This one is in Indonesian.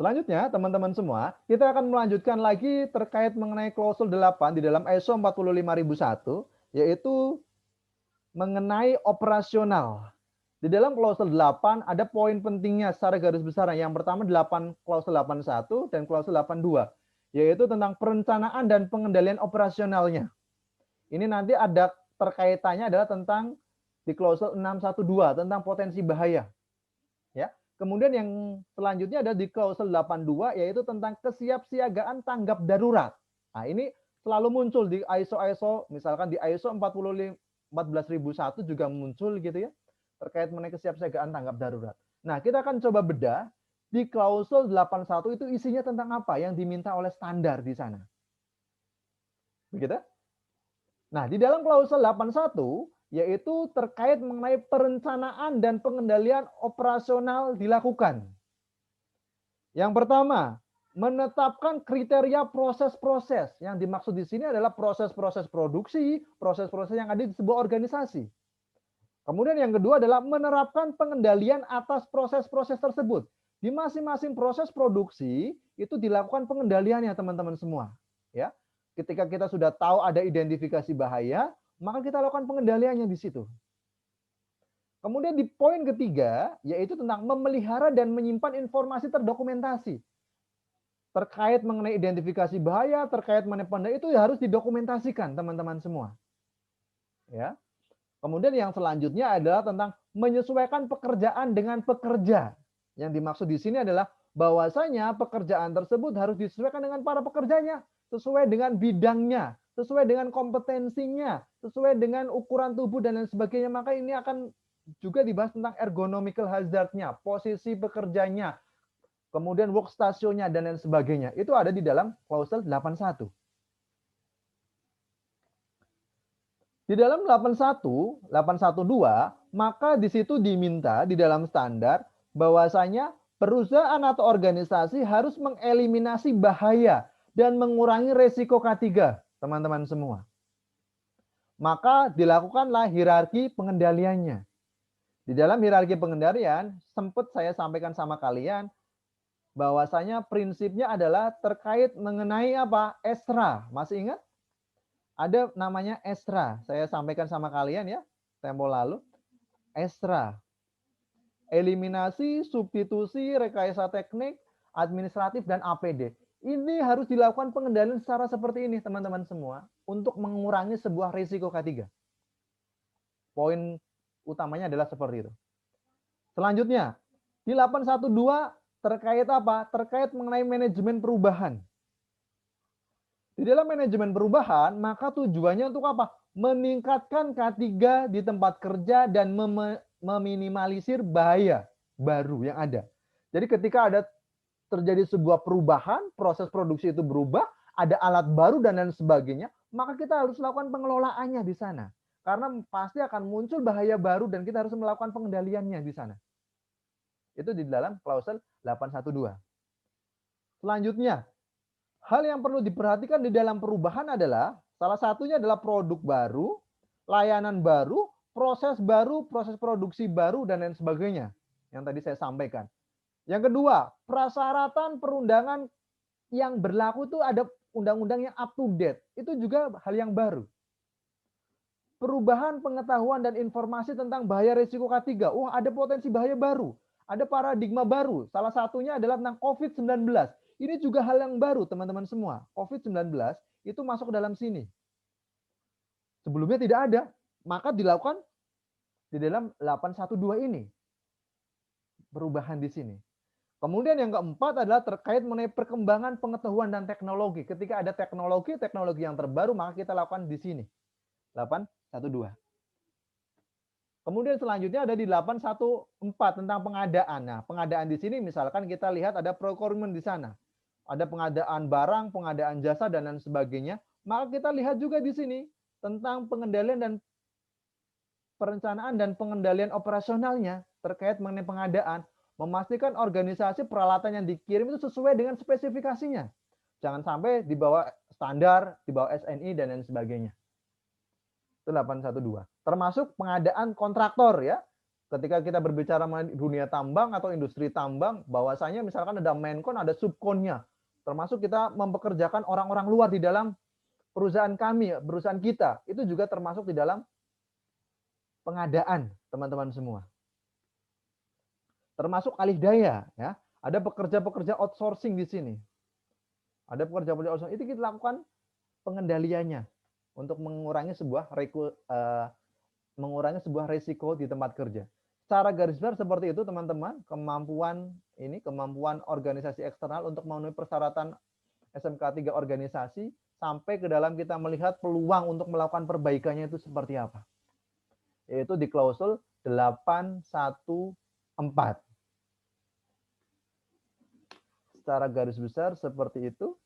Selanjutnya, teman-teman semua, kita akan melanjutkan lagi terkait mengenai klausul 8 di dalam ISO 45001, yaitu mengenai operasional. Di dalam klausul 8 ada poin pentingnya secara garis besar. Yang pertama klausul 81 dan klausul 82, yaitu tentang perencanaan dan pengendalian operasionalnya. Ini nanti ada terkaitannya adalah tentang di klausul 612 tentang potensi bahaya. Ya. Kemudian yang selanjutnya ada di klausul 82 yaitu tentang kesiapsiagaan tanggap darurat. Nah, ini selalu muncul di ISO, misalkan di ISO 14001 juga muncul gitu ya, terkait mengenai kesiapsiagaan tanggap darurat. Nah, kita akan coba bedah di klausul 81 itu isinya tentang apa yang diminta oleh standar di sana. Begitu? Nah, di dalam klausul 81 yaitu terkait mengenai perencanaan dan pengendalian operasional dilakukan. Yang pertama, menetapkan kriteria proses-proses. Yang dimaksud di sini adalah proses-proses produksi, proses-proses yang ada di sebuah organisasi. Kemudian yang kedua adalah menerapkan pengendalian atas proses-proses tersebut. Di masing-masing proses produksi itu dilakukan pengendaliannya teman-teman semua. Ya, ketika kita sudah tahu ada identifikasi bahaya, maka kita lakukan pengendaliannya di situ. Kemudian di poin ketiga, yaitu tentang memelihara dan menyimpan informasi terdokumentasi. Terkait mengenai identifikasi bahaya, terkait mengenai pengendalian itu harus didokumentasikan teman-teman semua. Ya. Kemudian yang selanjutnya adalah tentang menyesuaikan pekerjaan dengan pekerja. Yang dimaksud di sini adalah bahwasanya pekerjaan tersebut harus disesuaikan dengan para pekerjanya, sesuai dengan bidangnya, sesuai dengan kompetensinya, sesuai dengan ukuran tubuh dan lain sebagainya. Maka ini akan juga dibahas tentang ergonomical hazard-nya, posisi pekerjanya, kemudian workstation-nya dan lain sebagainya. Itu ada di dalam klausul 81. Di dalam 81, 812, maka di situ diminta di dalam standar bahwasanya perusahaan atau organisasi harus mengeliminasi bahaya dan mengurangi resiko K3, teman-teman semua. Maka dilakukanlah hierarki pengendaliannya. Di dalam hierarki pengendalian, sempat saya sampaikan sama kalian bahwasanya prinsipnya adalah terkait mengenai apa? ESRA. Masih ingat? Ada namanya ESRA. Saya sampaikan sama kalian ya, tempo lalu. ESRA. Eliminasi, substitusi, rekayasa teknik, administratif, dan APD. Ini harus dilakukan pengendalian secara seperti ini, teman-teman semua, untuk mengurangi sebuah risiko K3. Poin utamanya adalah seperti itu. Selanjutnya, di 812 terkait apa? Terkait mengenai manajemen perubahan. Di dalam manajemen perubahan, maka tujuannya untuk apa? Meningkatkan K3 di tempat kerja dan meminimalisir bahaya baru yang ada. Jadi ketika ada terjadi sebuah perubahan, proses produksi itu berubah, ada alat baru dan lain sebagainya, maka kita harus lakukan pengelolaannya di sana. Karena pasti akan muncul bahaya baru dan kita harus melakukan pengendaliannya di sana. Itu di dalam klausul 812. Selanjutnya, hal yang perlu diperhatikan di dalam perubahan adalah salah satunya adalah produk baru, layanan baru, proses produksi baru, dan lain sebagainya. Yang tadi saya sampaikan. Yang kedua, prasaratan perundangan yang berlaku itu ada undang-undang yang up to date. Itu juga hal yang baru. Perubahan pengetahuan dan informasi tentang bahaya risiko K3. Wah, ada potensi bahaya baru. Ada paradigma baru. Salah satunya adalah tentang COVID-19. Ini juga hal yang baru, teman-teman semua. COVID-19 itu masuk ke dalam sini. Sebelumnya tidak ada. Maka dilakukan di dalam 812 ini. Perubahan di sini. Kemudian yang keempat adalah terkait mengenai perkembangan pengetahuan dan teknologi. Ketika ada teknologi yang terbaru, maka kita lakukan di sini. 812. Kemudian selanjutnya ada di 814 tentang pengadaan. Nah, pengadaan di sini misalkan kita lihat ada procurement di sana. Ada pengadaan barang, pengadaan jasa, dan lain sebagainya. Maka kita lihat juga di sini tentang pengendalian dan perencanaan dan pengendalian operasionalnya terkait mengenai pengadaan. Memastikan organisasi peralatan yang dikirim itu sesuai dengan spesifikasinya. Jangan sampai di bawah standar, di bawah SNI, dan lain sebagainya. Itu 812. Termasuk pengadaan kontraktor ya. ketika kita berbicara mengenai dunia tambang atau industri tambang, bahwasanya misalkan ada menkon, ada subkonnya. Termasuk kita mempekerjakan orang-orang luar di dalam perusahaan kami, perusahaan kita. Itu juga termasuk di dalam pengadaan, teman-teman semua. Termasuk alih daya, ya. Ada pekerja-pekerja outsourcing di sini. Ada pekerja-pekerja outsourcing, itu kita lakukan pengendaliannya untuk mengurangi sebuah resiko di tempat kerja. Secara garis besar seperti itu, teman-teman, kemampuan organisasi eksternal untuk memenuhi persyaratan SMK 3 organisasi sampai ke dalam kita melihat peluang untuk melakukan perbaikannya itu seperti apa. Yaitu di klausul 814. Secara garis besar seperti itu.